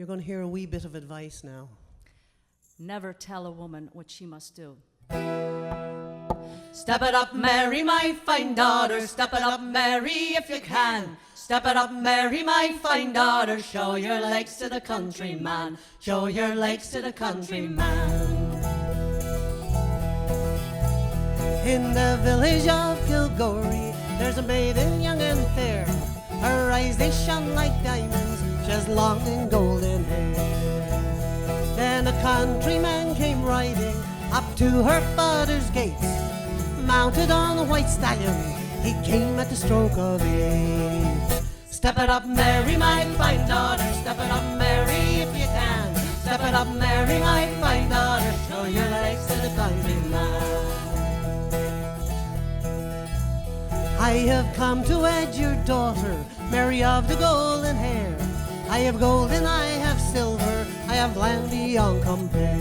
You're going to hear a wee bit of advice now. Never tell a woman what she must do. Step it up, Mary, my fine daughter. Step it up, Mary, if you can. Step it up, Mary, my fine daughter. Show your legs to the countryman. Show your legs to the countryman. In the village of Kilgorey, there's a maiden young and fair. Her eyes, they shone like diamonds. She has long and golden hair. Then a countryman came riding up to her father's gates. Mounted on a white stallion, he came at the stroke of 8. Step it up, Mary, my fine daughter. Step it up, Mary, if you can. Step it up, Mary, my fine daughter. Show your legs to the countryman. I have come to wed your daughter, Mary of the golden hair. I have gold and I have silver, I have land beyond compare.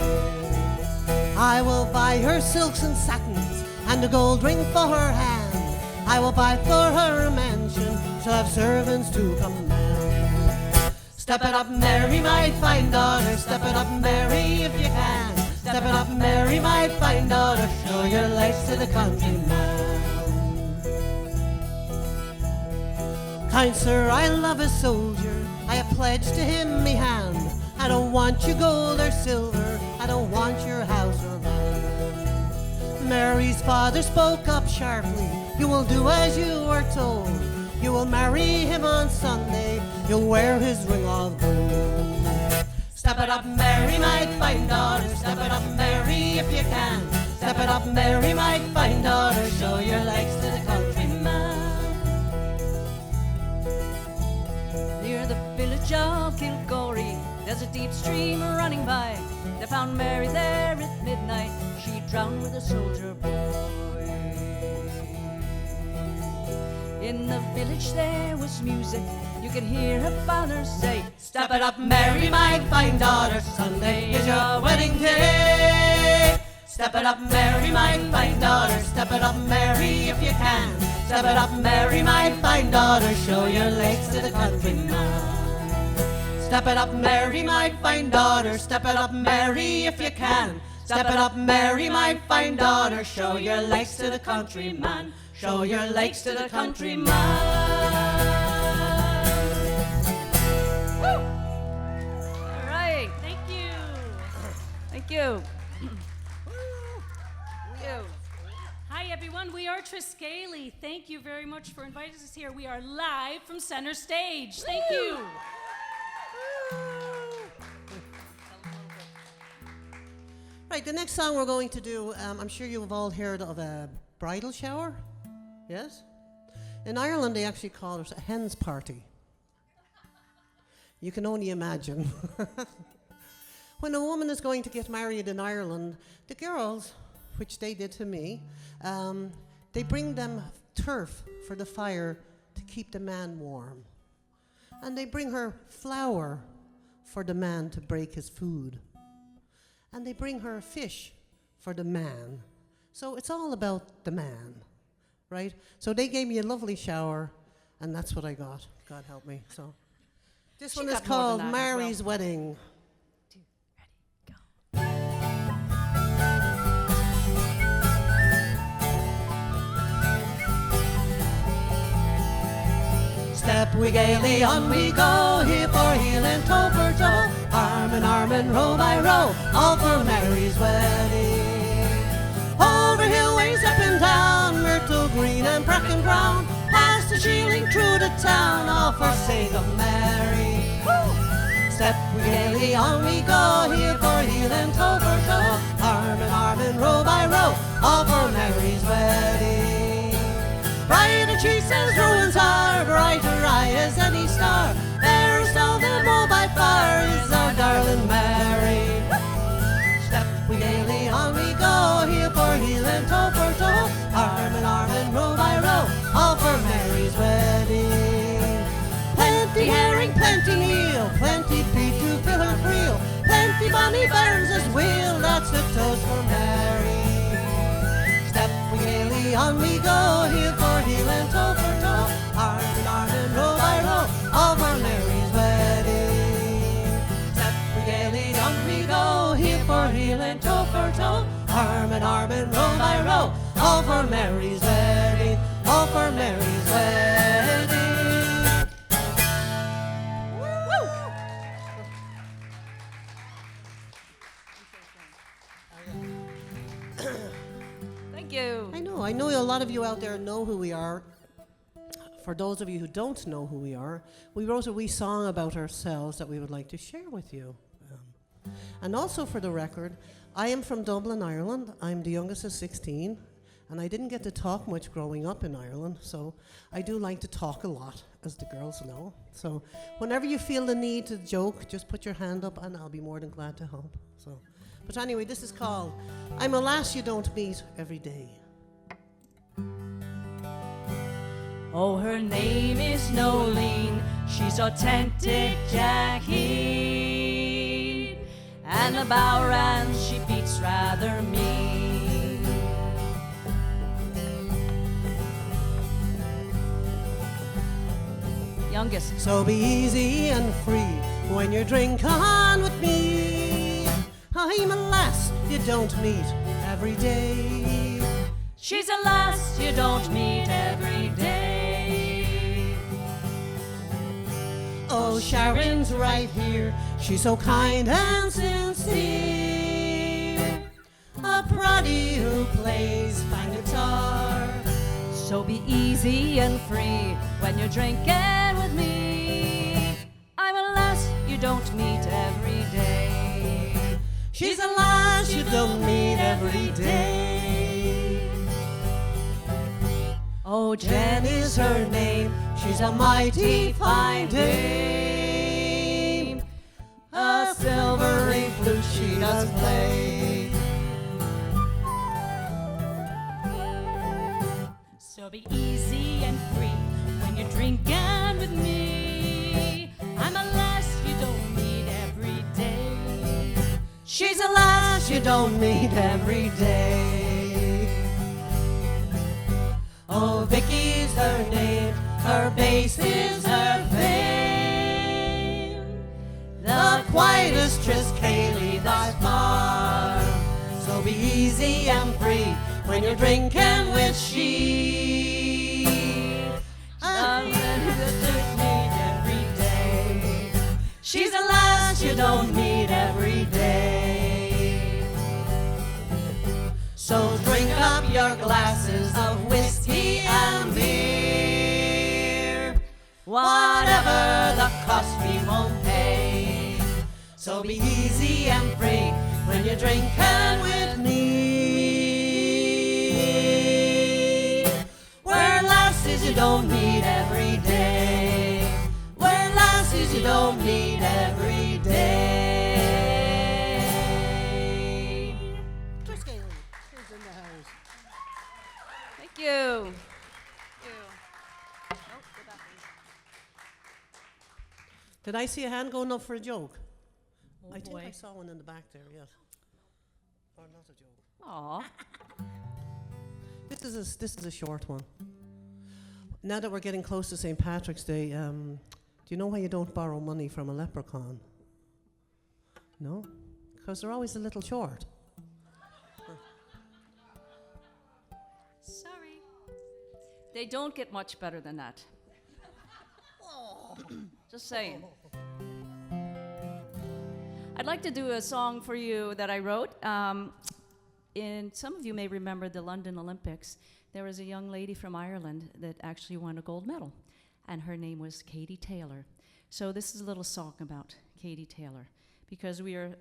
I will buy her silks and satins, and a gold ring for her hand. I will buy for her a mansion, she'll have servants to command. Step it up, Mary, my fine daughter. Step it up, Mary, if you can. Step it up, Mary, my fine daughter. Show your legs to the countryman. Kind sir, I love a soldier, I have pledged to him me hand. I don't want your gold or silver, I don't want your house or land. Mary's father spoke up sharply, you will do as you are told. You will marry him on Sunday, you'll wear his ring of gold. Step it up, Mary, my fine daughter. Step it up, Mary, if you can. Step it up, Mary, my fine daughter. Show your legs to the countryman. Near the village of Kilgorey, there's a deep stream running by. They found Mary there at midnight. She drowned with a soldier boy. In the village there was music. You could hear her father say, step it up, Mary, my fine daughter. Sunday is your wedding day. Step it up, Mary, my fine daughter. Step it up, Mary, if you can. Step it up, Mary, my fine daughter. Show your legs to the countryman. Step it up, Mary, my fine daughter. Step it up, Mary, if you can. Step it up, Mary, my fine daughter. Show your legs to the countryman. Show your legs to the countryman. Woo! All right, thank you. Thank you. Thank you. Hi everyone, we are Triskele. Thank you very much for inviting us here. We are live from center stage. Thank you. Right, the next song we're going to do, I'm sure you've all heard of a bridal shower. Yes? In Ireland, they actually call it a hen's party. You can only imagine. When a woman is going to get married in Ireland, the girls, which they did to me, they bring them turf for the fire to keep the man warm. And they bring her flour for the man to break his food. And they bring her fish for the man. So it's all about the man, right? So they gave me a lovely shower, and that's what I got. God help me. So this one is called Mary's Wedding. Step we gaily on we go, heel for heel and toe for toe, arm in arm and row by row, all for Mary's wedding. Over hill ways up and down, myrtle green and bracken brown, past the shieling through the town, all for sake of Mary. Woo! Step we gaily on we go, heel for heel and toe for toe, arm in arm and row by row, all for Mary's wedding. Brighter she says ruins are, brighter eye as any star, fairest of them all by far is our darling Mary. Step we gaily on we go, heel for heel and toe for toe, arm in arm and row by row, all for Mary's wedding. Plenty herring, plenty meal, plenty peat to fill her creel, plenty bonny bairns as wheel, that's a toast for Mary. Step we gaily on we go, heel for heel and toe for toe, arm in arm and row by row, all for Mary's wedding. and toe for toe, arm in row by row, all for Mary's wedding, all for Mary's wedding. Thank you. I know a lot of you out there know who we are. For those of you who don't know who we are, we wrote a wee song about ourselves that we would like to share with you. And also for the record, I am from Dublin, Ireland. I'm the youngest of 16, and I didn't get to talk much growing up in Ireland, so I do like to talk a lot, as the girls know. So whenever you feel the need to joke, just put your hand up and I'll be more than glad to help. But anyway, this is called I'm a Lass You Don't Meet Every Day. Oh, her name is Noeleen, she's authentic Jackie, and a Bowran she beats rather mean. Youngest. So be easy and free when you're drinking with me. I'm a lass you don't meet every day. She's a lass you don't meet every day. Oh, Sharon's right here, she's so kind and sincere. A proddy who plays fine guitar. So be easy and free when you're drinking with me. I'm a lass you don't meet every day. She's a lass you don't meet every day. Oh, Jen is her name, she's a mighty fine dame. A silvery flute she does play. So be easy and free when you're drinking with me. I'm a lass you don't meet every day. She's a lass you don't meet every day. Oh, Vicky's her name, her bass is her fame. The quietest Triskele thus far. So be easy and free when you're drinking with she. Every day. She's a lass you don't meet every day. So drink up your glasses of whiskey and beer. Whatever the cost we won't pay. So be easy and free when you're drinking with me. We're lasses you don't meet every day. We're lasses you don't meet every day. Triskele is in the house. Thank you. Did I see a hand going up for a joke? Oh, I think boy. I saw one in the back there, yes. Or not a joke. Aw. This is a short one. Now that we're getting close to St. Patrick's Day, do you know why you don't borrow money from a leprechaun? No? Because they're always a little short. Sorry. They don't get much better than that. Just saying. I'd like to do a song for you that I wrote. Some of you may remember the London Olympics. There was a young lady from Ireland that actually won a gold medal, and her name was Katie Taylor. So this is a little song about Katie Taylor, because we're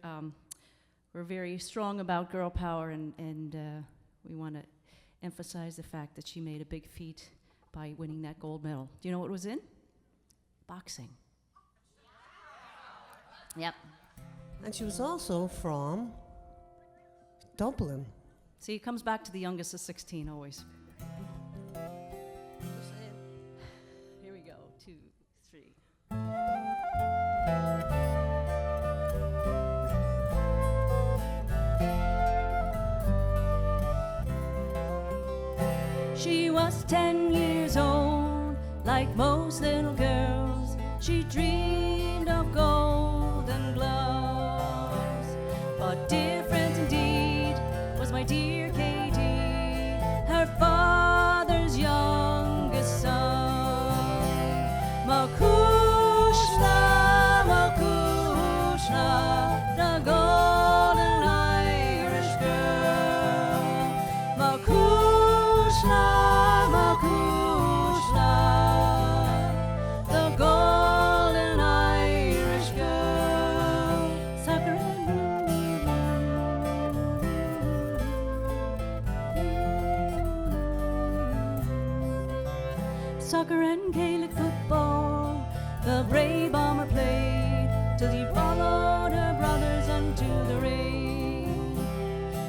very strong about girl power, and we want to emphasize the fact that she made a big feat by winning that gold medal. Do you know what it was in? Boxing. Yep. And she was also from Dublin. See, it comes back to the youngest of 16 always. Here we go. 2, 3. She was 10 years old, like most little girls. She dreamed of golden gloves, but different indeed. soccer and Gaelic football, the brave bomber played till she followed her brothers unto the rain.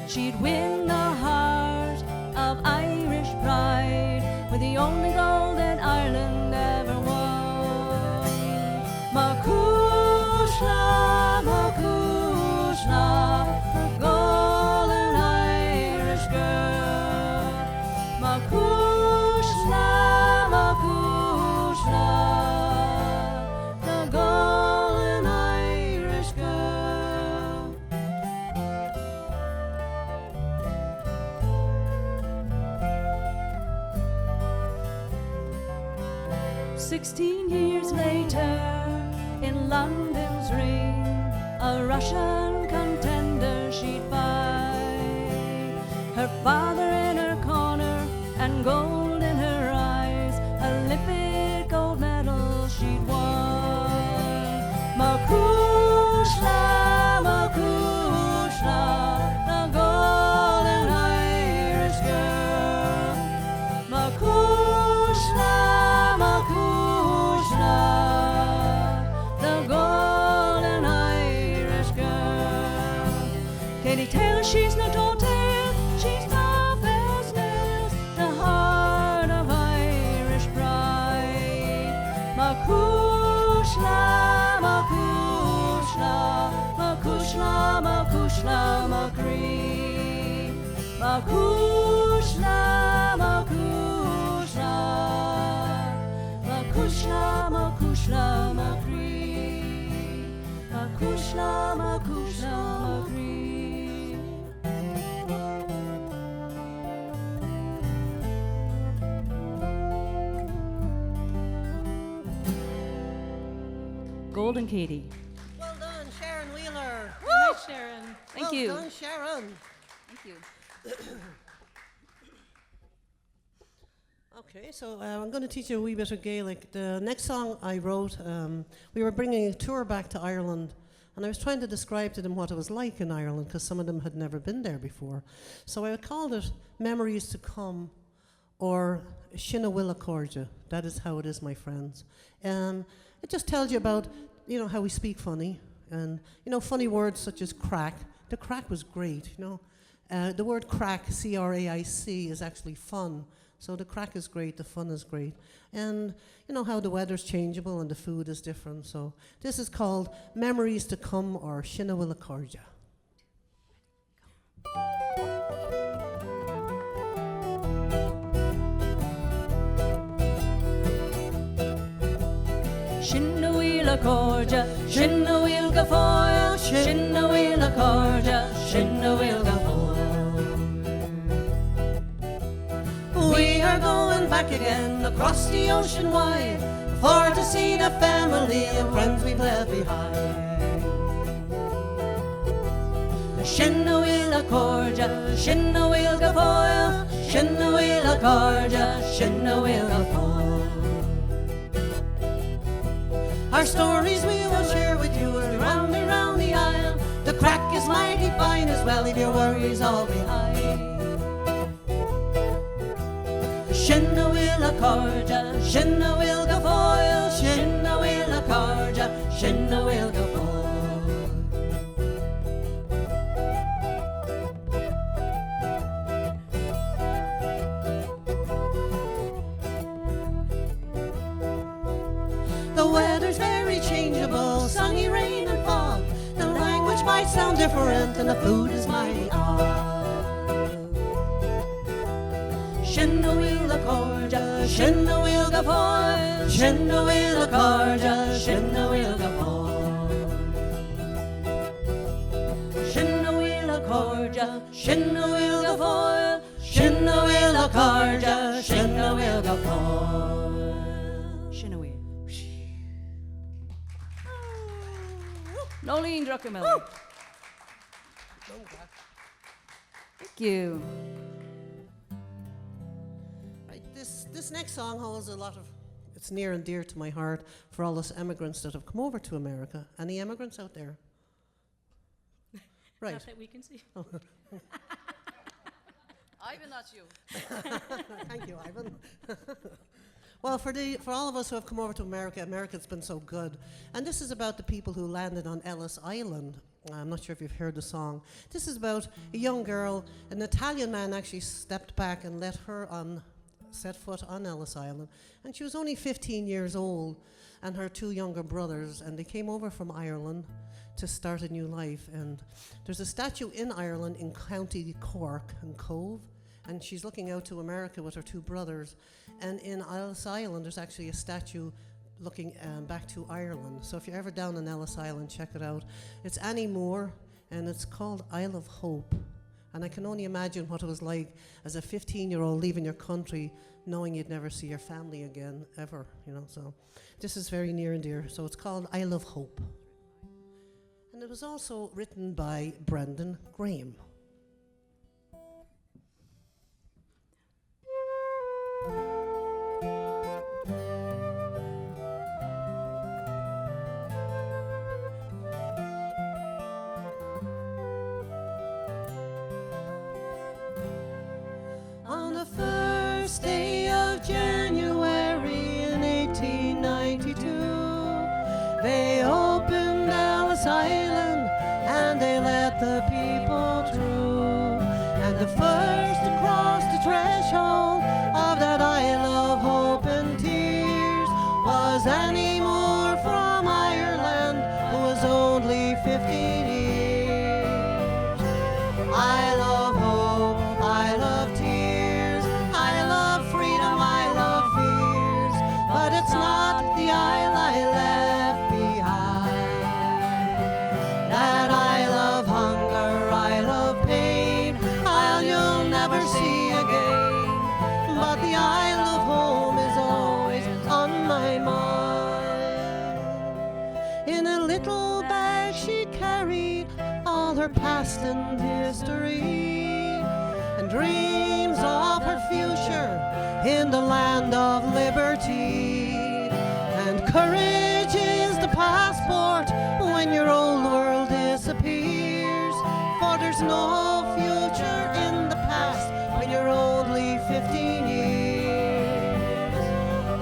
She'd win the heart of Irish pride with the only goal that Ireland ever won. Macushla, Macushla, the golden Irish girl. Macushla, Macushla, the golden Irish girl. 16 years later, in London's ring, a Russian contender she'd fight. Her father in her corner and gold in her eyes, Olympic gold medal she'd won. Macushla, Macushla, the golden Irish girl. Macushla, Macushla, the golden Irish girl. Katie Taylor, she's no tall tale, she's tough as nails, the heart of Irish pride. Macushla, Macushla, Macushla, Macushla, Macree. Macushla, Macushla, Macushla, Macushla, Macree. Macushla, Macushla, Macree. Golden Katie. Well done, Sharon Wheeler. Hi, Sharon. Thank well you. done, Sharon. Thank you. Okay, so I'm going to teach you a wee bit of Gaelic. The next song I wrote, we were bringing a tour back to Ireland, and I was trying to describe to them what it was like in Ireland, because some of them had never been there before. So I called it Memories to Come, or Shinawilla Corja. That is how it is, my friends. It just tells you about, how we speak funny, and, funny words such as crack. The crack was great, The word crack, C-R-A-I-C, is actually fun. So the crack is great, the fun is great. And you know how the weather's changeable and the food is different. So this is called Memories to Come, or Shinawilla Corja. Shinawilla Corja, Shinawil Gafoil, Shinawilla Corja, Shinawil Gafoil. We are going back again across the ocean wide, for to see the family and friends we've left behind. Shinawilla Corja, Shinawil Gafoil, Shinawilla Corja, Shinawil Gafoil. Our stories we will share with you as we round and round the isle. The crack is mighty fine as well, leave your worries all behind. Shinawilla Corja, Shinawil Gafoil, Shinawilla Corja, Shinawil Gafoil. The weather's very changeable, sunny, rain and fog. The language might sound different and the food is mighty odd. Shinawilla Corja, Shinawil Gafoil, Shinawilla Corja, Shinawil Gafoil. Shinawilla Corja, Shinawil Gafoil, Shinawilla Corja, Shinawil Gafoil. Shinawil. Noeleen Druckenmiller. Thank you. Right, this next song holds a lot of, it's near and dear to my heart for all us immigrants that have come over to America. Any immigrants out there? Right. Not that we can see. Ivan, that's you. Thank you, Ivan. Well, for all of us who have come over to America, America's been so good. And this is about the people who landed on Ellis Island. I'm not sure if you've heard the song. This is about a young girl. An Italian man actually stepped back and let her set foot on Ellis Island. And she was only 15 years old, and her two younger brothers, and they came over from Ireland to start a new life. And there's a statue in Ireland in County Cork and Cove, and she's looking out to America with her two brothers. And in Ellis Island, there's actually a statue looking back to Ireland. So if you're ever down on Ellis Island, check it out. It's Annie Moore, and it's called Isle of Hope. And I can only imagine what it was like as a 15-year-old leaving your country, knowing you'd never see your family again, ever, you know. So this is very near and dear. So it's called Isle of Hope. And it was also written by Brendan Graham. On the first day of January in 1892, they opened Ellis Island and they let the people through. And the first to cross the threshold of that Isle of Hope and Tears was Annie Moore from Ireland, who was only 15 years. Isle of Hope, Isle of Tears, I love freedom, I love fears, but it's not the Isle I left behind. That Isle of hunger, Isle of pain, Isle you'll never see again, but the Isle of home is always on my mind. In a little bag she carried all her past and history, and dreams of her future in the land of liberty. And courage is the passport when your old world disappears, for there's no future in the past when you're only 15 years.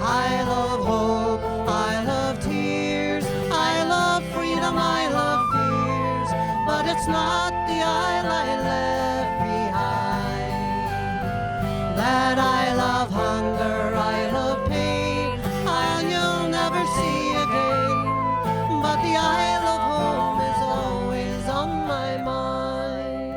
I love hope, I love tears, I love freedom, I love fears, but it's not the Isle I left behind. That Isle of hunger, Isle of pain, Isle you'll never see again, but the Isle of home is always on my mind.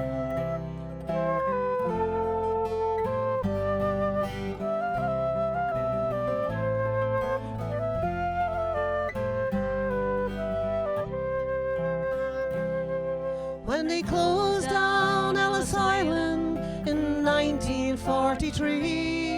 When they closed down Ellis Island in 1943,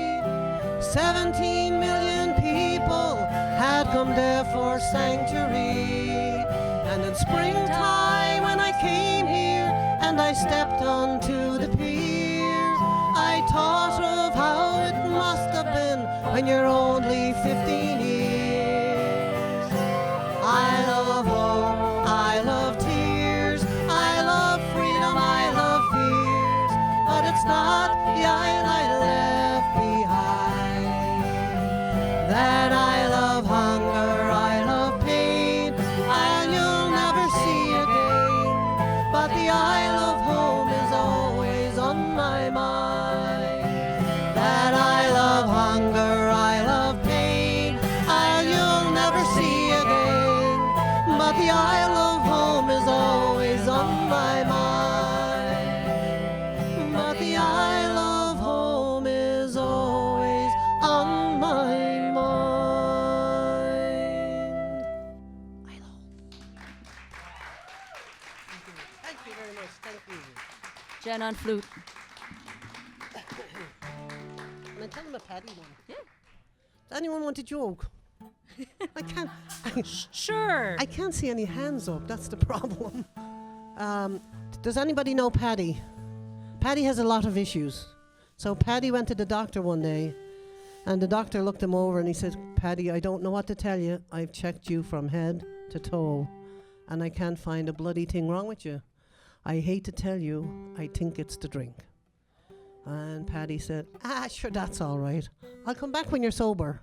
17 million people had come there for sanctuary. And in springtime when I came here and I stepped onto the pier, I thought of how it must have been when you're only 15 years. I love hope, I love tears, I love freedom, I love fears, but it's not the Isle I left behind. That Isle of hunger, Isle of pain, Isle you'll never see again, but the Isle of home is always on my mind. That Isle of hunger, Isle of pain, Isle you'll never see again, but the Isle of home is always on my mind. But the Isle of home is always on my mind. Isle of home. Thank you very much. Thank you. Jen on flute. Can I tell them a Paddy one? Yeah. Does anyone want a joke? I can't. Sure. I can't see any hands up. That's the problem. Does anybody know Paddy? Paddy has a lot of issues. So Paddy went to the doctor one day, and the doctor looked him over and he said, "Paddy, I don't know what to tell you. I've checked you from head to toe, and I can't find a bloody thing wrong with you. I hate to tell you, I think it's the drink." And Paddy said, "Sure, that's all right. I'll come back when you're sober."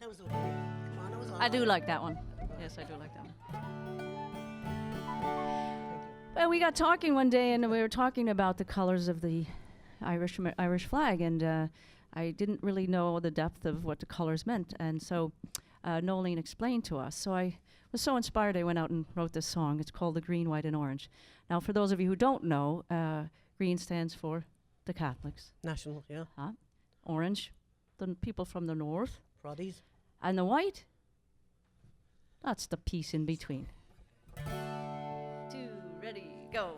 That was okay. Come on, it was all I do right. like that one. Yes, I do like that one. Well, we got talking one day, and we were talking about the colors of the Irish flag, and I didn't really know the depth of what the colors meant, and so Noeleen explained to us. So I was so inspired, I went out and wrote this song. It's called The Green, White and Orange. Now, for those of you who don't know, green stands for the Catholics. National, yeah. Orange, the people from the north. Proddies. And the white, that's the piece in between. 2, ready, go.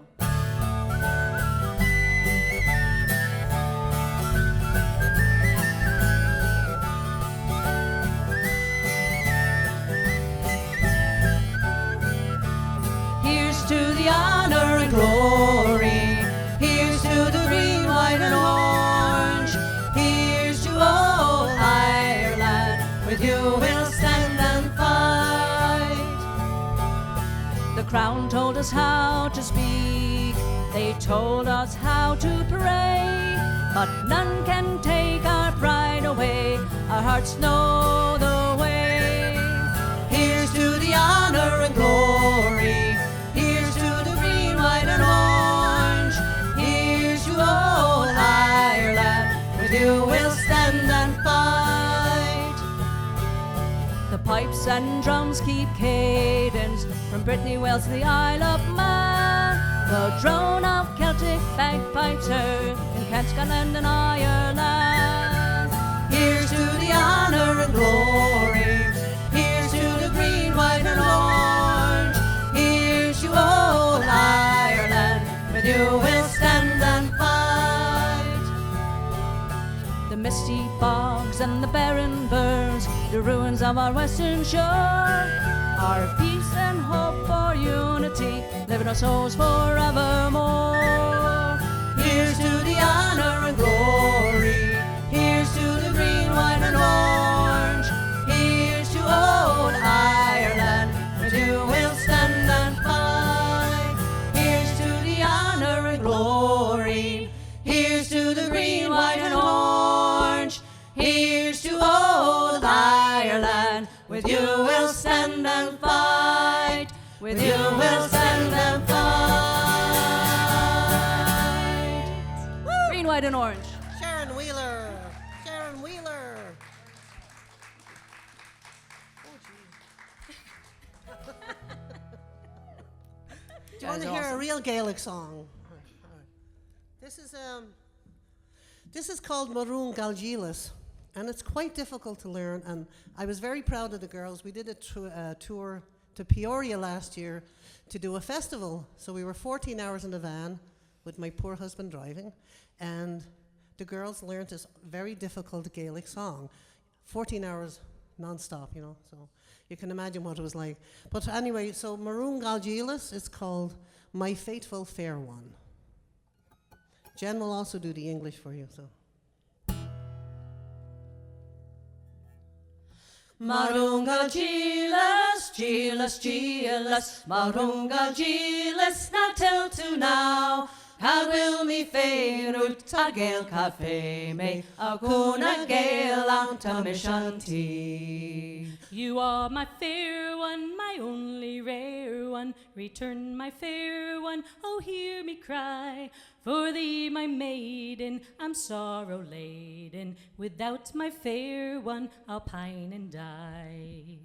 Here's to the honor and glory. Here's to the green, white and orange. Here's to old Ireland. With you we'll stand and fight. The crown told us how to speak. They told us how to pray. But none can take our pride away. Our hearts know the way. Here's to the honor and glory. Here's to the green, white and orange. Here's to old Ireland. With you we'll stand and fight. The pipes and drums keep cadence from Brittany Wells to the Isle of Man. The drone of Celtic bagpipes heard in Kent, Scotland and Ireland. Here's to the honor and glory. Here's to the green, white and orange. Here's to old Ireland. With you we'll stand and fight. The misty bogs and the barren burns, the ruins of our western shore. Our peace and hope for unity live in our souls forevermore. Here's to the honor and glory. Here's to the green, white and orange. Here's to old Ireland. With you we'll stand and fight. Here's to the honor and glory. Here's to the green, white and orange. Here's to old Ireland. With you we'll stand and fight. With you we'll stand and fight. Green, white, and orange. Sharon Wheeler. Sharon Wheeler. Do you want to hear a real Gaelic song? This is called Maroon Galgilas, and it's quite difficult to learn. And I was very proud of the girls. We did a tour to Peoria last year to do a festival. So we were 14 hours in the van with my poor husband driving, and the girls learned this very difficult Gaelic song, 14 hours non-stop, you know, so you can imagine what it was like. But anyway, so Maroon Galgilas is called My Faithful Fair One. Jen will also do the English for you, so. Marunga Gilas, Gilas, Gilas, Marunga Gilas, now till to now. How will me feirut a Gael cafe me, a kuna Gael out a mishanti. You are my fair one, my only rare one. Return, my fair one, oh hear me cry. For thee, my maiden, I'm sorrow laden. Without my fair one, I'll pine and die.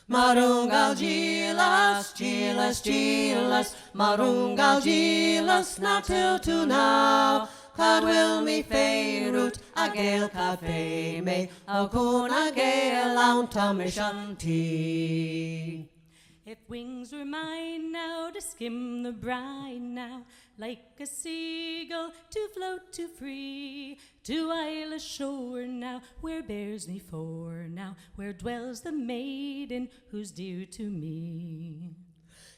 Marungal Gilas, Gilas, Gilas, Marungal Gilas, now till to now. God will me feirut a Gael cafe me, a kuna Gael out a mishanti. If wings were mine now to skim the brine now, like a seagull to float to free, to Isle shore now, where bears me for now, where dwells the maiden who's dear to me.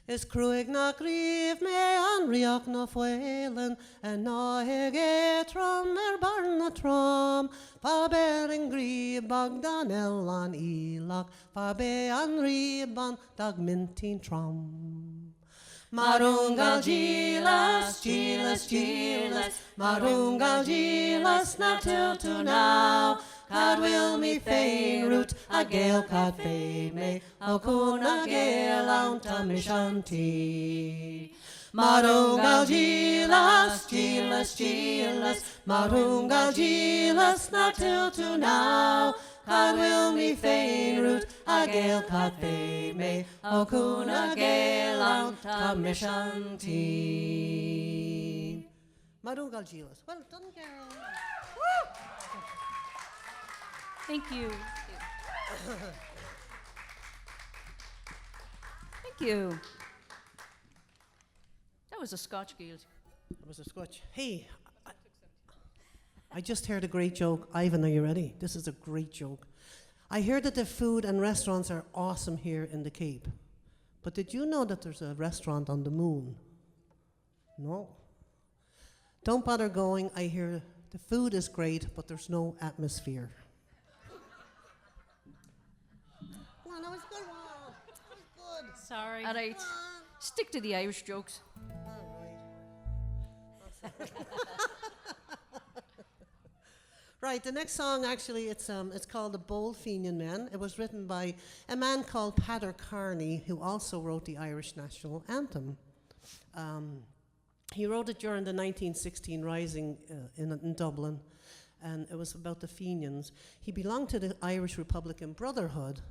Is cruig na grief me an riach na Whelan, and na hege trom barn na trom, fa bering grieb bag el an ilach, fa be an riban dag mintin trom. Marungal Gilas, Gilas, Gilas, Marungal Gilas, now till to now. cad will me fain root a Gael cad fade me, o cuna Gael out a mishanti. Marungal gilas, gilas, gilas, Marungal gilas, not till to now. Cad will me fain root a Gael cad fade me, o cuna Gael out a mishanti. Marungal gilas. Well done, Carol. Thank you. Thank you. That was a Scotch Gaelic. It was a Scotch. Hey, I just heard a great joke. Ivan, are you ready? This is a great joke. I hear that the food and restaurants are awesome here in the Cape. But did you know that there's a restaurant on the moon? No. Don't bother going. I hear the food is great, but there's no atmosphere. Come on, that was a good one. That was good. Sorry. All right. Stick to the Irish jokes. Right, the next song actually it's called The Bold Fenian Men. It was written by a man called Peadar Carney, who also wrote the Irish national anthem. He wrote it during the 1916 rising in Dublin, and it was about the Fenians. He belonged to the Irish Republican Brotherhood,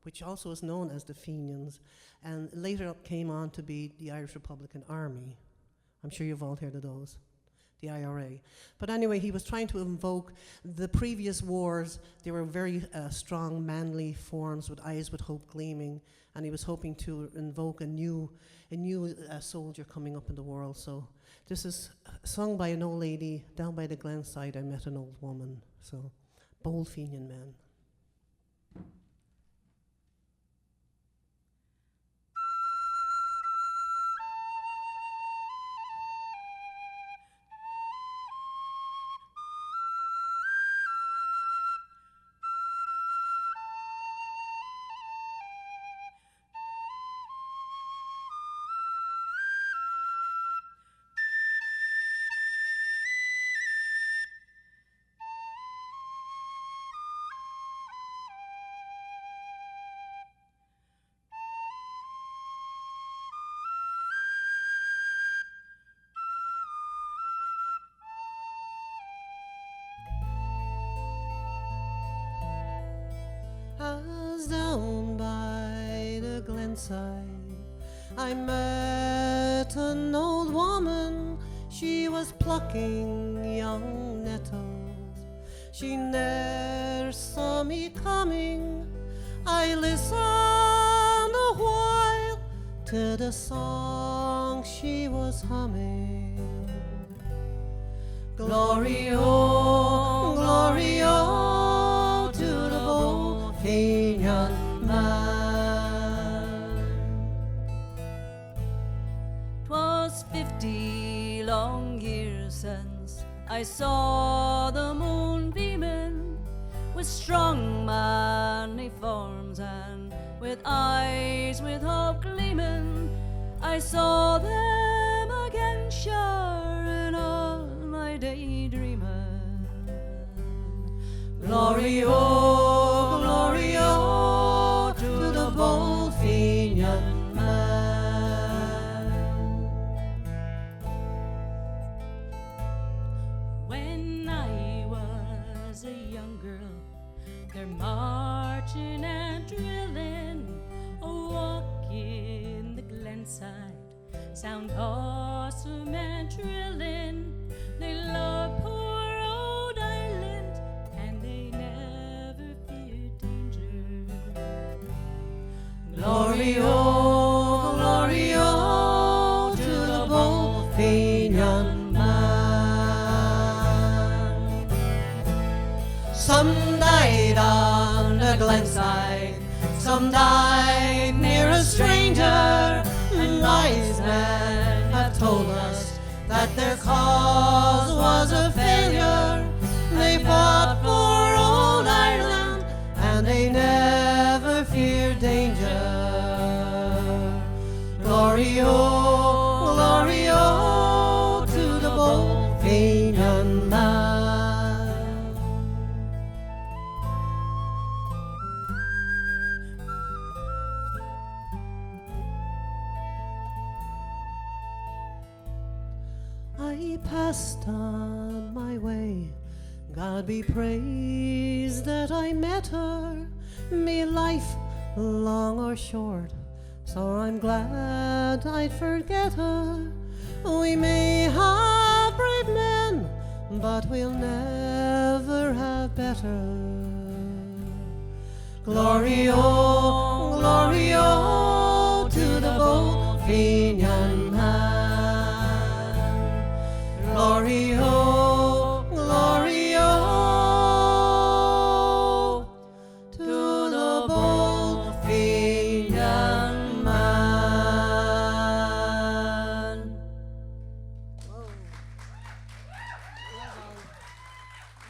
which also is known as the Fenians, and later came on to be the Irish Republican Army. I'm sure you've all heard of those, the IRA. But anyway, he was trying to invoke the previous wars. They were very strong, manly forms with eyes with hope gleaming, and he was hoping to invoke a new soldier coming up in the world. So this is sung by an old lady down by the glen side. I met an old woman. So, Bold Fenian Men. As down by the glenside I met an old woman. She was plucking young nettles. She ne'er saw me coming. I listened a while to the song she was humming. Glory, oh, glory, oh, to the bold Fenian man. 'Twas 50 long years since I saw the moon beaming, with strong manly forms and with eyes with hope gleaming. I saw them again, sure, in all my daydreaming. Glory, oh, to the bold Fenian man. When I was a young girl, they're marching and drilling, a walk in the glenside, sound awesome and drilling. They love poor old Ireland, and they never fear danger. Glory, oh, to the bold Fenian man. Some died on the glenside, some died near a stranger, and wise men have told us that their cause was a failure. They fought for old Ireland, and they never feared danger. Glory, oh, to the bold Fenian man. I passed on my way. God be praised that I met her, me life long or short, so I'm glad I'd forget her. We may have brave men, but we'll never have better. Glory, oh, to the bold Fenian man. Glory, oh, to the bold Fenian man. Whoa.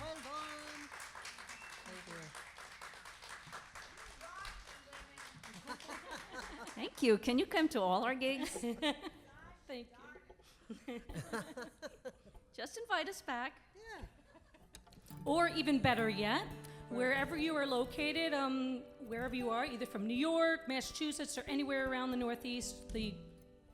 Well done. Thank you. Thank you. Can you come to all our gigs? Thank you. Just invite us back. Or even better yet, wherever you are located, wherever you are, either from New York, Massachusetts, or anywhere around the Northeast, the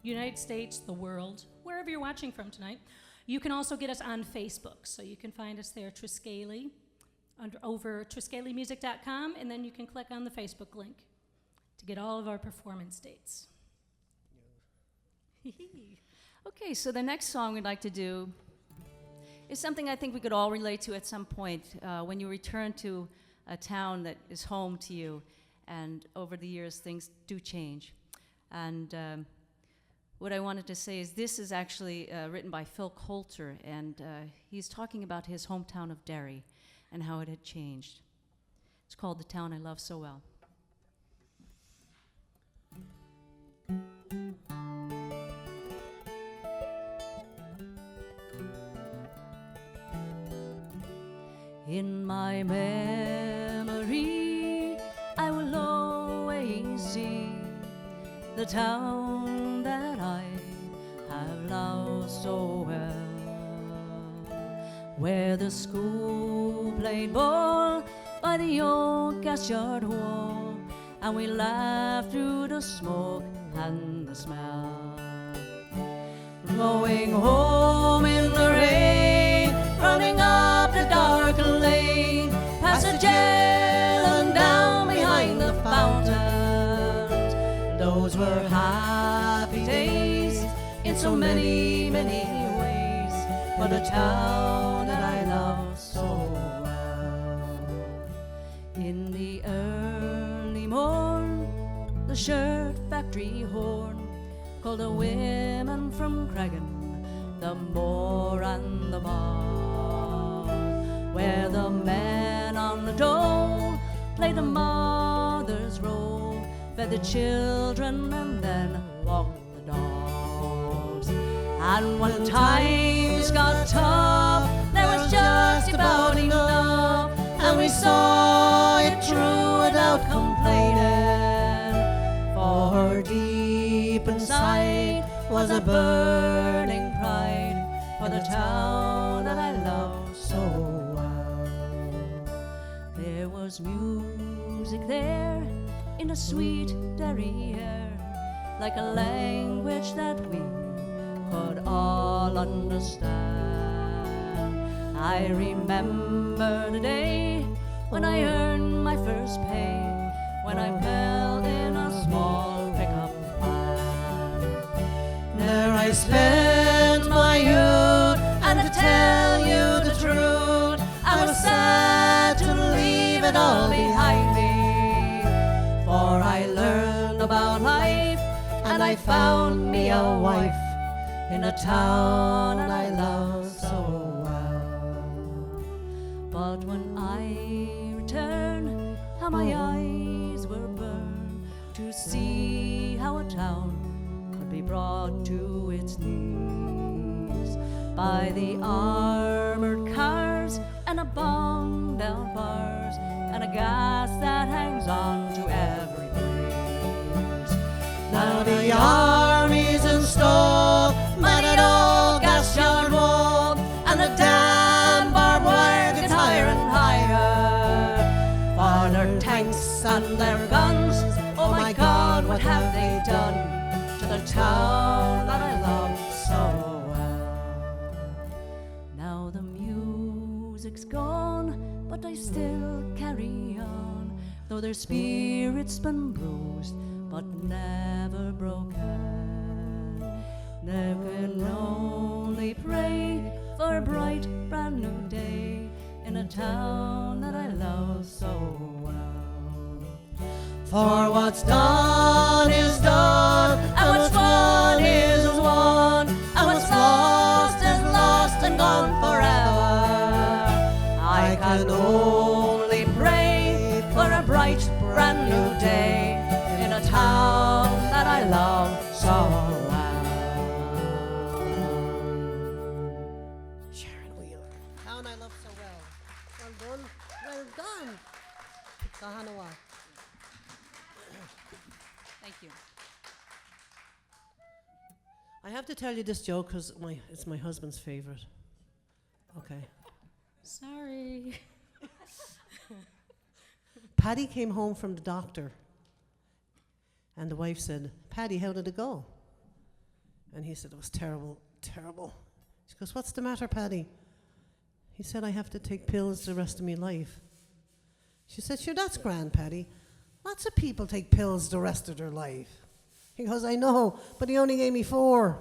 United States, the world, wherever you're watching from tonight, you can also get us on Facebook. So you can find us there, Triskele, over triskelemusic.com, and then you can click on the Facebook link to get all of our performance dates. Okay, so the next song we'd like to do is something I think we could all relate to at some point when you return to a town that is home to you, and over the years things do change. And what I wanted to say is this is actually written by Phil Coulter, and he's talking about his hometown of Derry and how it had changed. It's called The Town I Love So Well. In my memory, I will always see the town that I have loved so well, where the school played ball by the old gas yard wall, and we laughed through the smoke and the smell. Going home in the rain, running up the dark lane, past the jail and down behind the fountains. Those were happy days in so many, many ways, for the town that I love so well. In the early morn, the shirt factory horn called the women from Cregan, the moor and the barn, where the men on the dole played the mother's role, fed the children and then walked the dogs. And when times got tough, there was just about enough, and we saw it through without complaining, for deep inside was a burning pride for the town that I love so well. There was music there in the sweet Derry air, like a language that we could all understand. I remember the day when I earned my first pay, when I fell in a small pickup van. There I spent my youth, and to tell you the truth, I was sad to leave it all behind me, for I learned about life, and I found me a wife in a town that I love so well. But when I returned, how my eyes were burned to see how a town could be brought to its knees by the armored cars and the bombed-out bars and a gas that hangs on to every place. Now the army's installed by that old gas yard wall, and the damn barbed wire gets higher and higher, for their tanks and their guns, oh my God, what have they done to the town that I love so well? music's gone, but I still carry on, though their spirit's been bruised, but never broken. They can only pray for a bright, brand new day in a town that I love so well. For what's done is done, and what's won is won, and what's lost is lost and gone forever. I can only pray for a bright, brand new day in a town that I love so well. Sharon Wheeler. Town I love so well. Well done. Well done. Kahanawa. Thank you. I have to tell you this joke because it's my husband's favorite. Okay. Sorry. Paddy came home from the doctor, and the wife said, "Paddy, how did it go?" And he said, "It was terrible, terrible." She goes, "What's the matter, Paddy?" He said, "I have to take pills the rest of my life." She said, "Sure, that's grand, Paddy. Lots of people take pills the rest of their life." He goes, "I know, but he only gave me 4.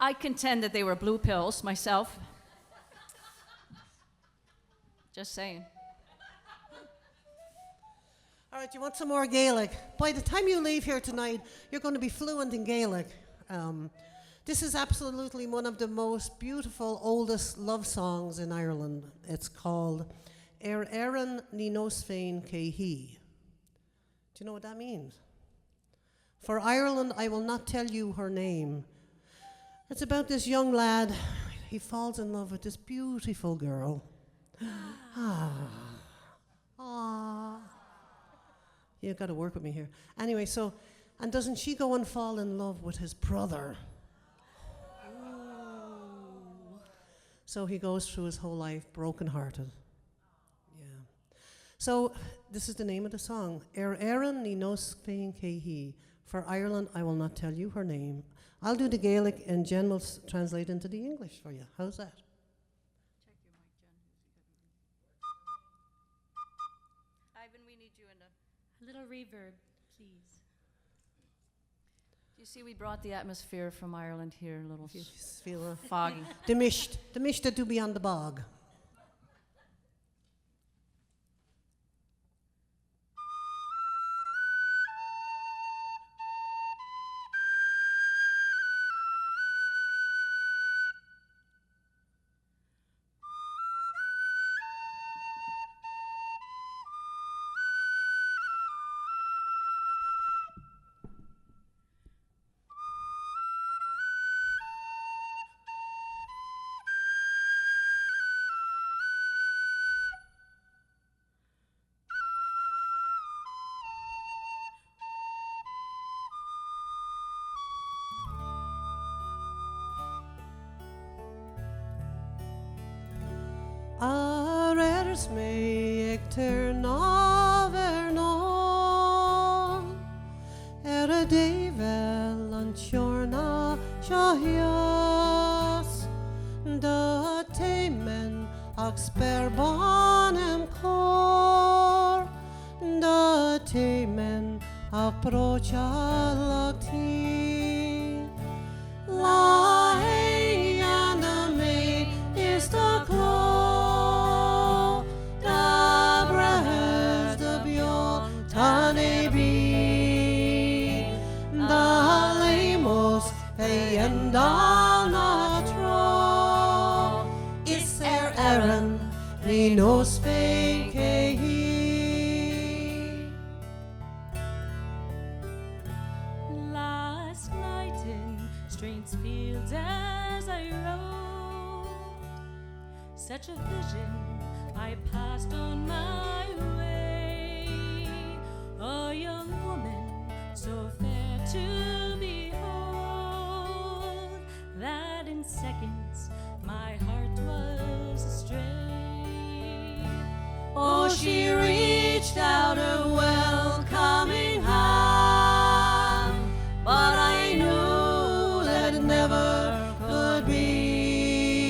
I contend that they were blue pills myself. Just saying. All right, you want some more Gaelic? By the time you leave here tonight, you're going to be fluent in Gaelic. This is absolutely one of the most beautiful, oldest love songs in Ireland. It's called Éireann ní nós féin cé hí. Do you know what that means? For Ireland, I will not tell you her name. It's about this young lad. He falls in love with this beautiful girl. You've got to work with me here. Anyway, and doesn't she go and fall in love with his brother? So he goes through his whole life brokenhearted. Yeah. So this is the name of the song. Éireann ní nós féin cé hí. For Ireland, I will not tell you her name. I'll do the Gaelic and Jen will translate into the English for you. How's that? Check your mic, Jen. Ivan, we need you in A little reverb, please. You see, we brought the atmosphere from Ireland here, a little Feel foggy. the misht that do be on the bog. Ers me ag tir náver ná a dével an tjorna sjahias da teimen ag sperbanem kor da teimen ag prochalatí la heiana me is the close and on a tro is Éireann ní nós féin cé hí. Last night in strange fields as I rode, such a vision I passed on my way. A young woman so fair to behold, that in seconds my heart was astray. Oh, she reached out a welcoming hand, but I knew that it never could be.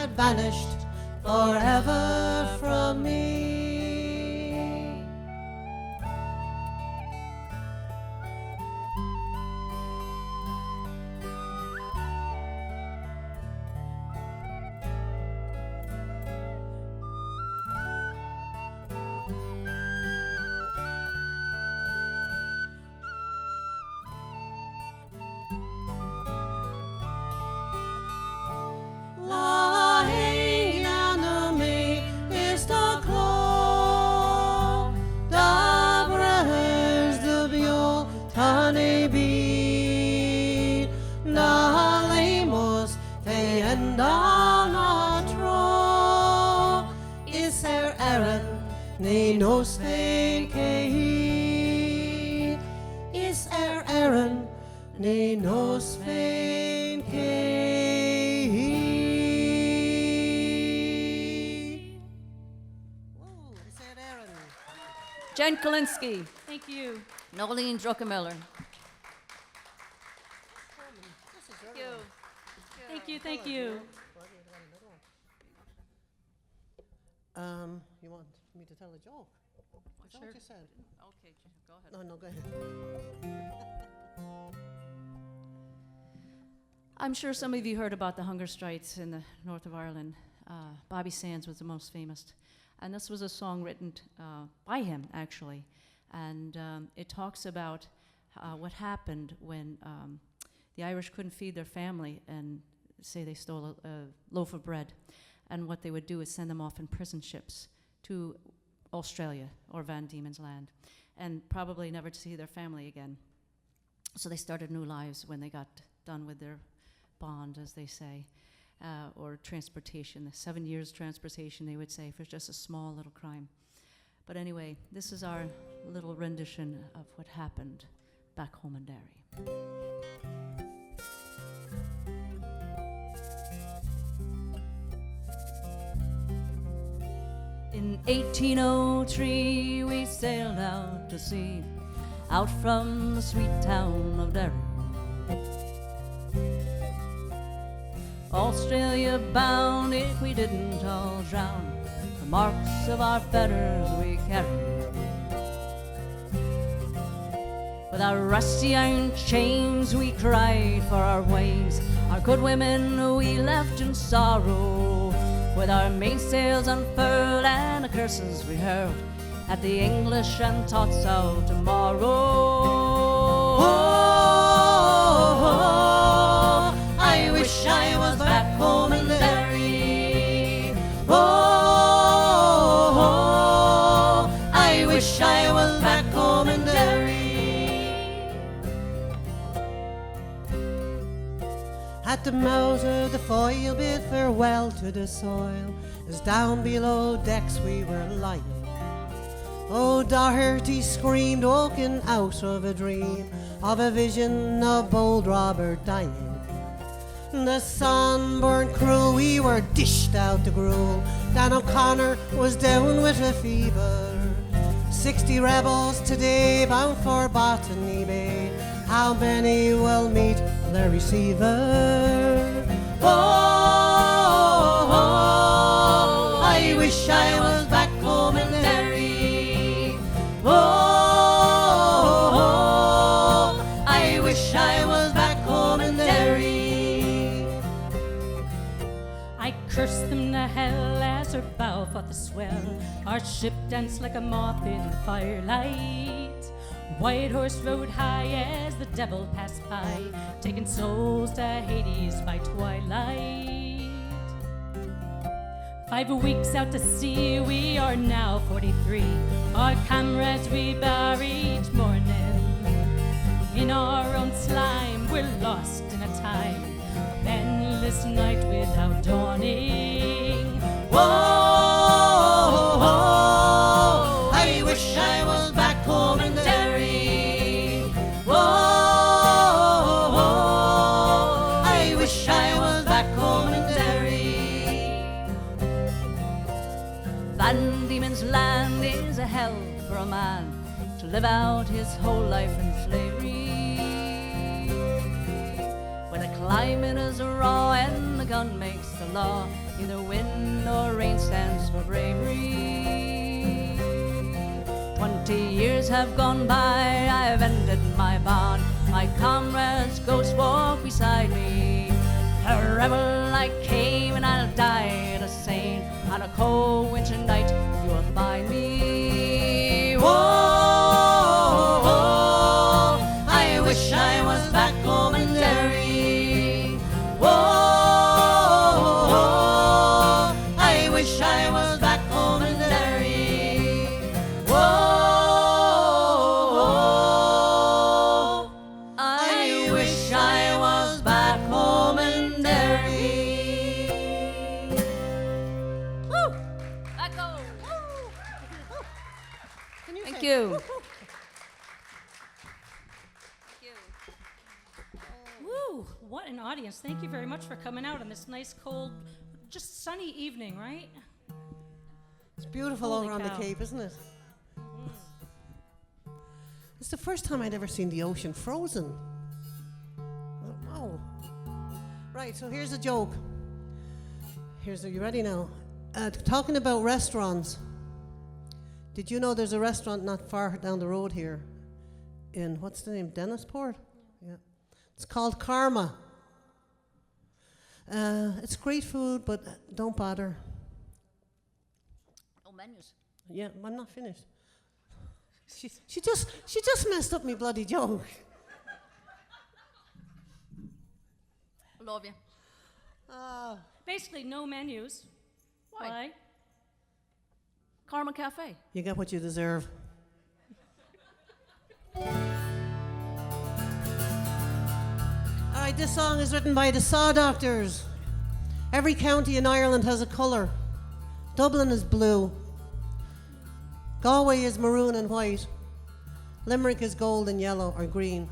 had vanished forever from me. Nos féin céhí is Aaron ní nos féin céhí. Whoa, is Aaron. Jen Kilinski. Thank you. Noeleen Druckenmiller. Thank you, thank you. You want me to tell a joke? Is that what you said? Okay, go ahead. No, go ahead. I'm sure some of you heard about the hunger strikes in the north of Ireland. Bobby Sands was the most famous. And this was a song written by him, actually. And it talks about what happened when the Irish couldn't feed their family and say they stole a loaf of bread. And what they would do is send them off in prison ships to Australia or Van Diemen's Land and probably never to see their family again. So they started new lives when they got done with their bond, as they say, or transportation. The 7 years transportation, they would say, for just a small little crime. But anyway, this is our little rendition of what happened back home in Derry. In 1803 we sailed out to sea, out from the sweet town of Derry. Australia bound if we didn't all drown, the marks of our fetters we carried. With our rusty iron chains we cried for our wives, our good women we left in sorrow. With our mainsails unfurled and the curses we hurled at the English and thoughts of tomorrow. Oh, I wish I was back home in Derry. Oh, I wish I was back home in Derry. At the mouth of the foyle bid farewell to the soil, as down below decks we were lying. Oh, Doherty screamed, woken out of a dream, of a vision of bold Robert dying. The sunburned crew, we were dished out the gruel. Dan O'Connor was down with a fever. 60 rebels today bound for Botany Bay. How many will meet the receiver? Oh, I wish I was back home in Derry. Oh, I wish I was back home in Derry. I cursed them to hell as her bow fought the swell. Our ship danced like a moth in the firelight. White Horse rode high as the devil passed by, taking souls to Hades by twilight. 5 weeks out to sea, we are now 43. Our comrades we bury each morning. In our own slime, we're lost in a time of endless night without dawning. Whoa, I wish I was back home in Derry. I wish I was back home in Derry. Van Diemen's Land is a hell for a man to live out his whole life in slavery. When the climate is raw and the gun makes the law. Neither wind nor rain stands for bravery. 20 years have gone by, I've ended my bond. My comrades ghosts walk beside me. A rebel I came and I'll die a saint. On a cold winter night you will find me. Whoa, I wish I was back home in Derry. Whoa, I wish I was back home in Derry. Whoa, I wish I was back home in Derry. Woo! Echo! Thank you. Woo! What an audience. Thank you very much for coming out on this nice, cold, just sunny evening, right? It's beautiful Holy over on cow. the Cape, isn't it? It's the first time I'd ever seen the ocean frozen. Oh, wow. Right, so here's a joke. Are you ready now? Talking about restaurants. Did you know there's a restaurant not far down the road here in, what's the name, Dennisport? Yeah. It's called Karma. It's great food, but don't bother. No menus. Yeah, I'm not finished. She just messed up my bloody joke. Love you. Basically, no menus. Why? Karma Cafe. You get what you deserve. All right, this song is written by the Saw Doctors. Every county in Ireland has a colour. Dublin is blue. Galway is maroon and white. Limerick is gold and yellow or green.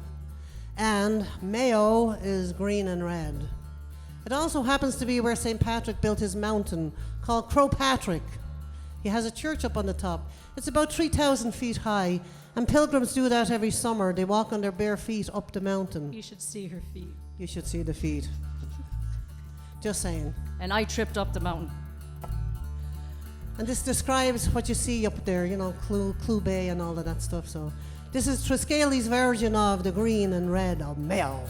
And Mayo is green and red. It also happens to be where St. Patrick built his mountain called Croagh Patrick. He has a church up on the top. It's about 3,000 feet high, and pilgrims do that every summer. They walk on their bare feet up the mountain. You should see her feet. You should see the feet. Just saying. And I tripped up the mountain. And this describes what you see up there, you know, Clew Bay and all of that stuff. So this is Triskele's version of the green and red of Mayo.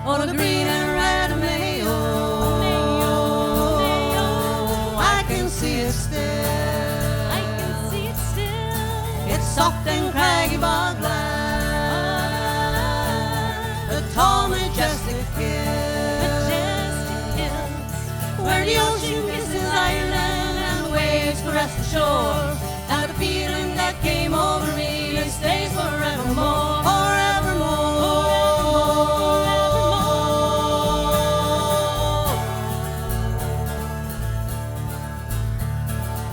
On the green and red Mayo, I can see it still. I can see it still. It's soft and craggy bogland, the tall majestic hills, where the ocean kisses Ireland and the waves caress the shore. And the feeling that came over me, it stays forevermore, forevermore.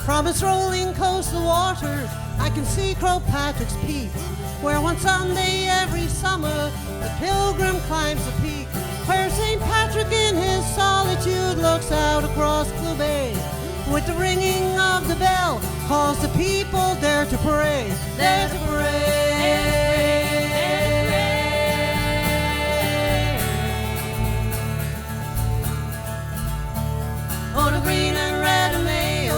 From its rolling coastal waters, I can see Croagh Patrick's Peak, where one Sunday every summer the pilgrim climbs the peak, where St. Patrick in his solitude looks out across Clew Bay, with the ringing of the bell calls the people there to pray, there to pray. On the green and red Mayo,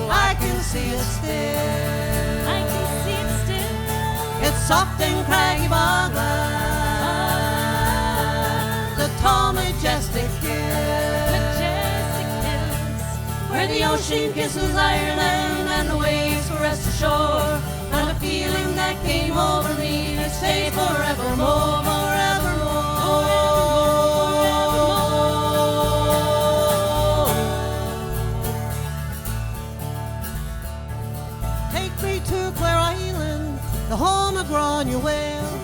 I can see it still. I can see it still. It's soft and craggy bogland, the tall majestic hills, Majestic hills. where the ocean kisses Ireland and the waves caress the shore. And the feeling that came over me, it stays forevermore, forevermore. Take me to Clare Island, the home of Grania whale.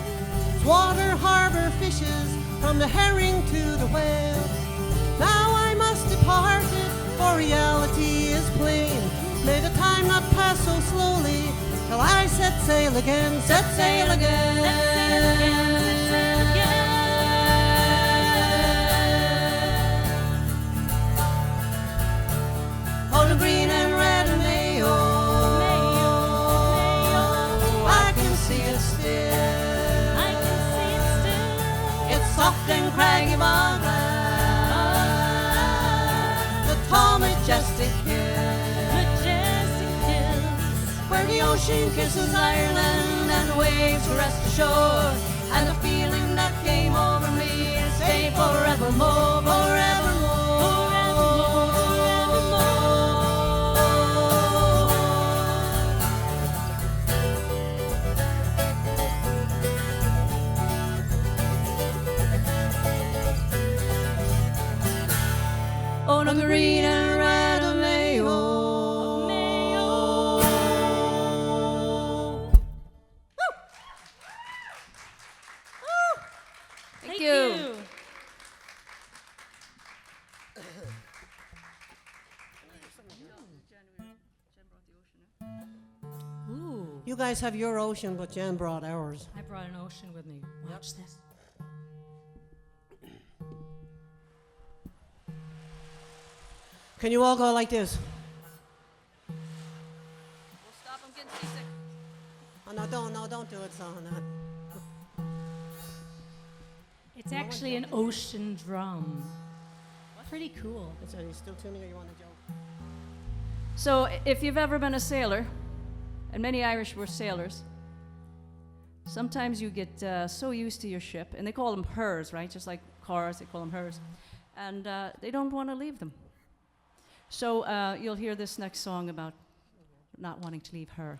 Its water harbour fishes from the herring to the whale. Now I must depart it, for reality is plain. May the time not pass so slowly till I set sail again, set sail again. On the green and craggy bogland, the tall majestic hills, where the ocean kisses Ireland and waves rest ashore, and the feeling that came over me is stay forevermore, forevermore, forevermore, on the green and red of Mayo. Thank you. Ooh, You guys have your ocean, but Jen brought ours. I brought an ocean with me. Watch this. Can you all go like this? We'll stop him getting seasick. Oh, no, don't do it, son. It's actually an ocean drum. Pretty cool. Is he still tuning or you want to joke? So, if you've ever been a sailor, and many Irish were sailors, sometimes you get so used to your ship, and they call them hers, right? Just like cars, they call them hers. And they don't want to leave them. So you'll hear this next song about not wanting to leave her.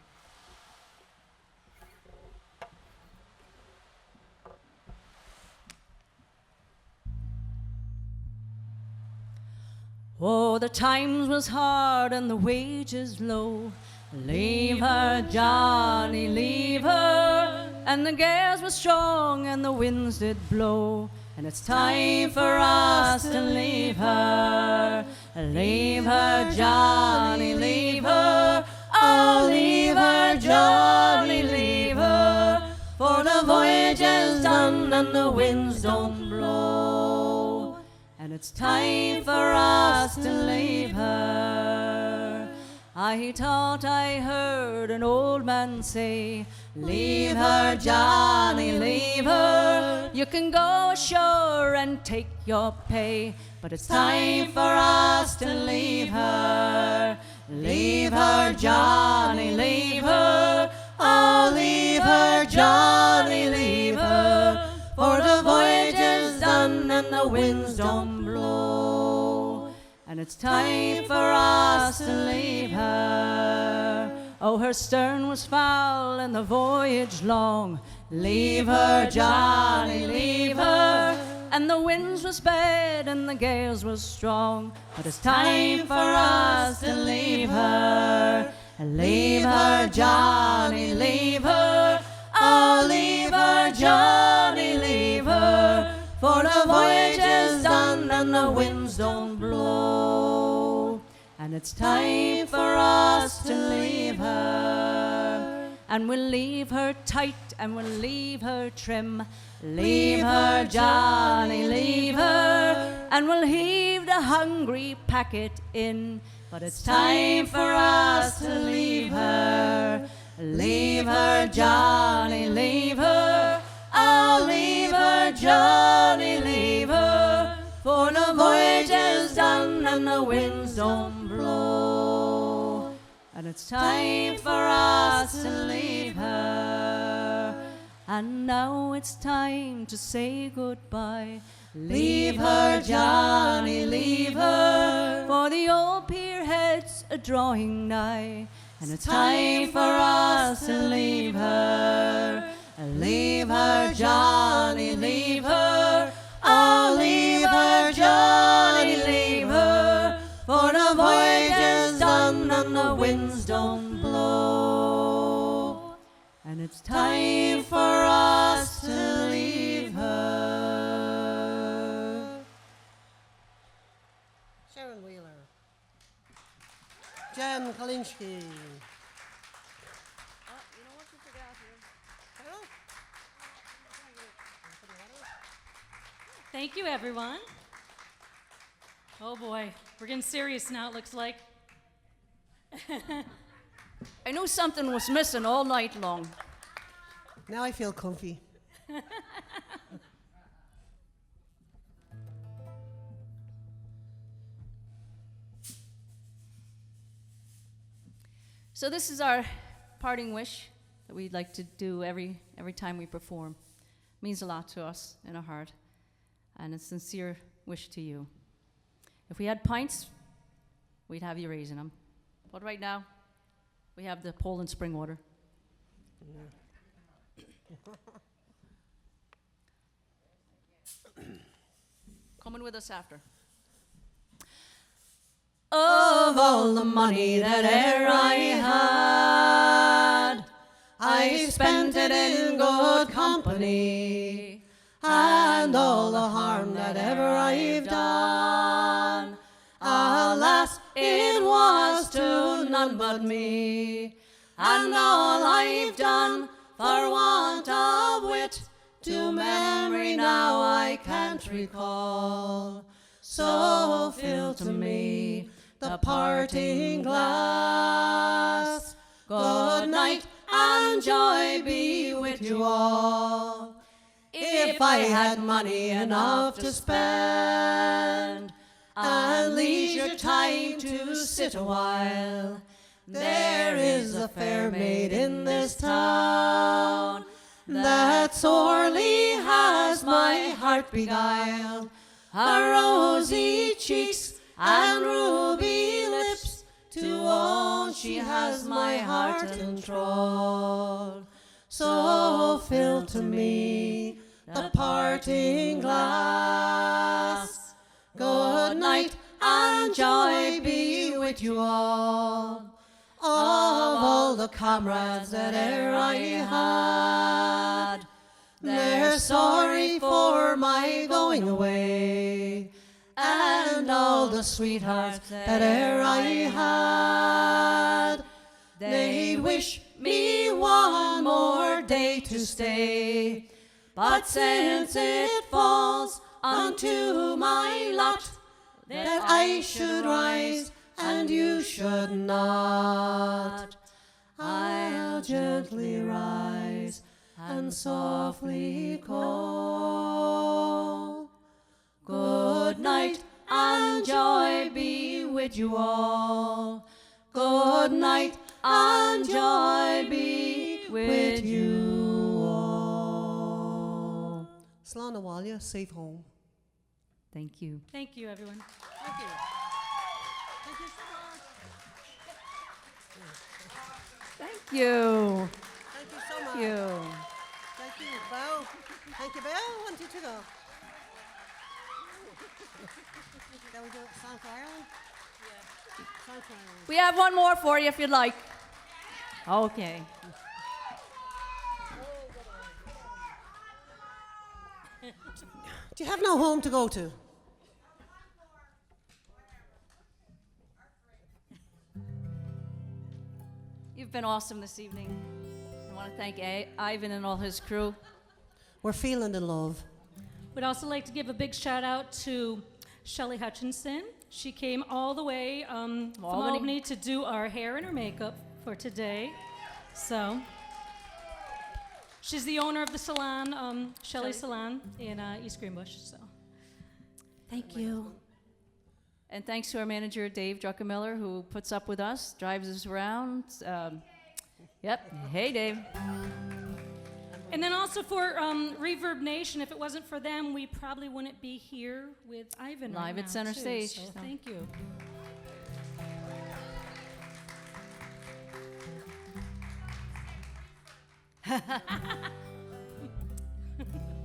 Oh, the times was hard and the wages low. Leave her, Johnny, leave her. And the gales were strong and the winds did blow. And it's time for us to leave her. Leave her, Johnny, leave her. Oh, leave her, Johnny, leave her. For the voyage is done and the winds don't blow. And it's time for us to leave her. I thought I heard an old man say, leave her, Johnny, leave her. You can go ashore and take your pay, but it's time for us to leave her. Leave her, Johnny, leave her. Oh, leave her, Johnny, leave her. For the voyage is done and the winds don't blow. And it's time for us to leave her. Oh, her stern was foul and the voyage long. Leave her, Johnny, leave her. And the winds was bad and the gales was strong. But it's time for us to leave her. Leave her, Johnny, leave her. Oh, leave her, Johnny, leave her. For the voyage is done and the winds don't blow. And it's time for us to leave her. And we'll leave her tight and we'll leave her trim. Leave her, Johnny, leave her. And we'll heave the hungry packet in. But it's time for us to leave her. Leave her, Johnny, leave her. Oh, leave her, Johnny, leave her. For the voyage is done and the winds don't blow. And it's time for us to leave her. And now it's time to say goodbye. Leave her, Johnny, leave her. For the old pier heads are drawing nigh. And it's time for us to leave her. Leave her, Johnny, leave her. Oh, leave her, Johnny, leave her. For the voyage is done and the winds don't blow. And it's time for us to leave her. Sharon Wheeler. Jen Kilinski. Thank you, everyone. Oh boy, we're getting serious now, it looks like. I knew something was missing all night long. Now I feel comfy. So this is our parting wish that we'd like to do every time we perform. It means a lot to us in our heart, and a sincere wish to you. If we had pints, we'd have you raising them. But right now, we have the Poland spring water. Coming with us after. Of all the money that e'er I had, I spent it in good company, and all the harm that ever I've done, alas, it was to none but me, and all I've done for want of wit, to memory now I can't recall. So fill to me the parting glass. Good night and joy be with you all. If I had money enough to spend, and leisure time to sit a while, there is a fair maid in this town that sorely has my heart beguiled. Her rosy cheeks and ruby lips, to own she has my heart enthralled. So fill to me the parting glass. Good night and joy be with you all. Of all the comrades that e'er I had, they're sorry for my going away, and all the sweethearts that e'er I had, they'd wish me one more day to stay. But since it falls unto my lot that I should rise and you should not, I'll gently rise and softly call. Good night and joy be with you all. Good night and joy be with you all. Slán Awalia, safe home. Thank you. Thank you, everyone. Thank you. Thank you so much. Thank you. Thank you so much. Thank you. Thank you, Beau. Thank you, Beau. 1, 2, 3, go. Can we do it Song for Ireland? Yeah. Song for Ireland. We have one more for you if you'd like. Okay. Do you have no home to go to? You've been awesome this evening. I want to thank Ivan and all his crew. We're feeling the love. Would also like to give a big shout out to Shelley Hutchinson. She came all the way from Albany to do our hair and our makeup for today. So she's the owner of the salon, Shelley Salon in East Greenbush. So thank you. And thanks to our manager, Dave Druckenmiller, who puts up with us, drives us around. Yep. Hey, Dave. And then also for Reverb Nation, if it wasn't for them, we probably wouldn't be here with Ivan Live right at now, center too. stage. So thank you.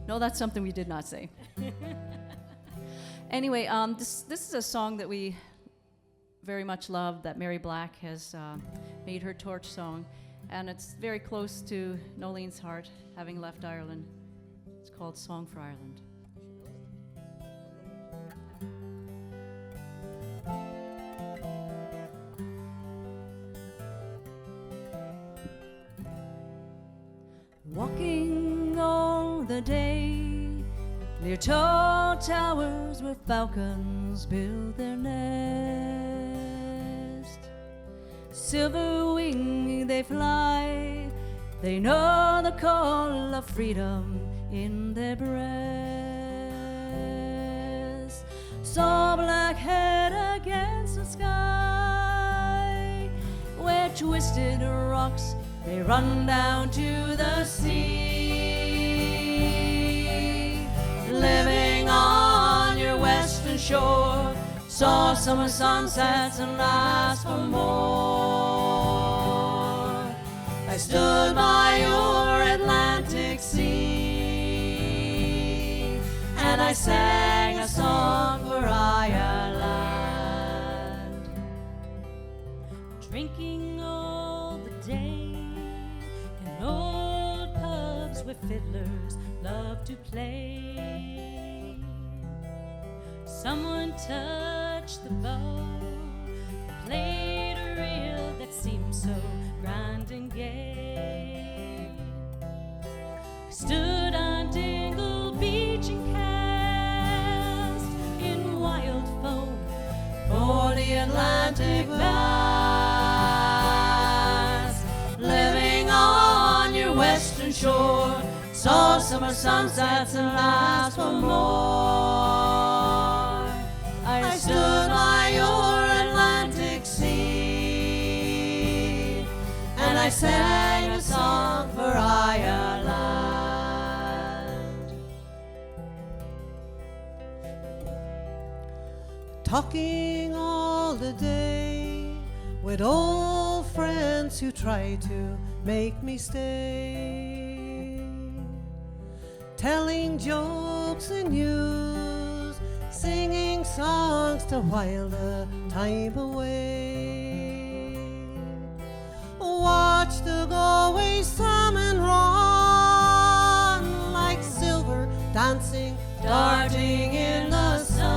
No, that's something we did not say. Anyway, this is a song that we very much love, that Mary Black has made her torch song, and it's very close to Noeleen's heart, having left Ireland. It's called Song for Ireland. Walking all the day near tall towers where falcons build their nest. Silver wing they fly, they know the call of freedom in their breast. So black head against the sky, where twisted twisted rocks, they run down to the sea. Living on your western shore, saw summer sunsets and asked for more. I stood by your Atlantic sea, and I sang a song for Ireland. Drinking all the day in old pubs where fiddlers love to play. Someone touched the bow, played a reel that seemed so grand and gay. I stood on Dingle Beach and cast in wild foam for the Atlantic vast. Living on your western shore, saw summer sunsets and asked for more. I stood by your Atlantic sea, and I sang a song for Ireland. Talking all the day with old friends who try to make me stay, telling jokes and news, singing songs to while the time away. Watch the Galway salmon run like silver dancing, darting in the sun.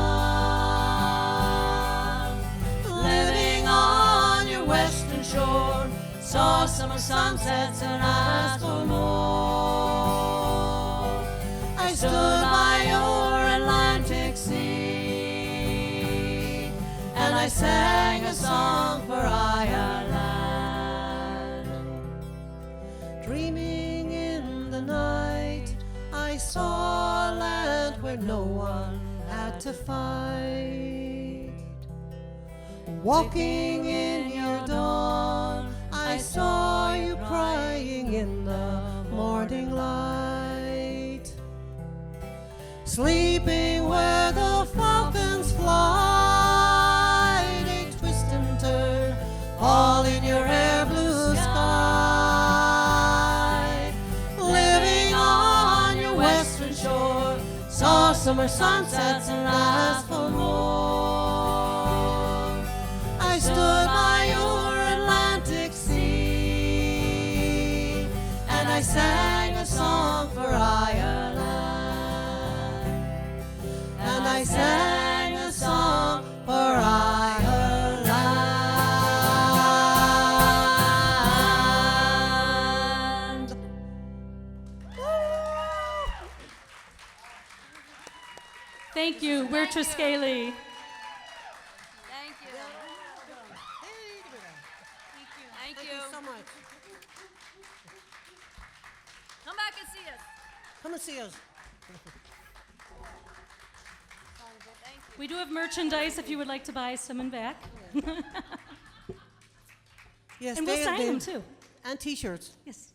Living on your western shore, saw summer sunsets and asked for more. I stood by your Atlantic sea, and I sang a song for Ireland. Dreaming in the night, I saw a land where no one had to fight. Walking in your dawn, I saw you crying in the morning light. Sleeping where the falcons fly, they twist and turn, all in your air blue sky. Living on your western shore, saw summer sunsets and asked for more. I stood by your Atlantic sea, and I sang a song for Ireland. And I sang a song for Ireland. Thank you. We're Triskele. Thank you. Thank you. So much. Come back and see us. Come and see us. We do have merchandise if you would like to buy some and back. Yes, And we'll sign them they- too. And t-shirts. Yes.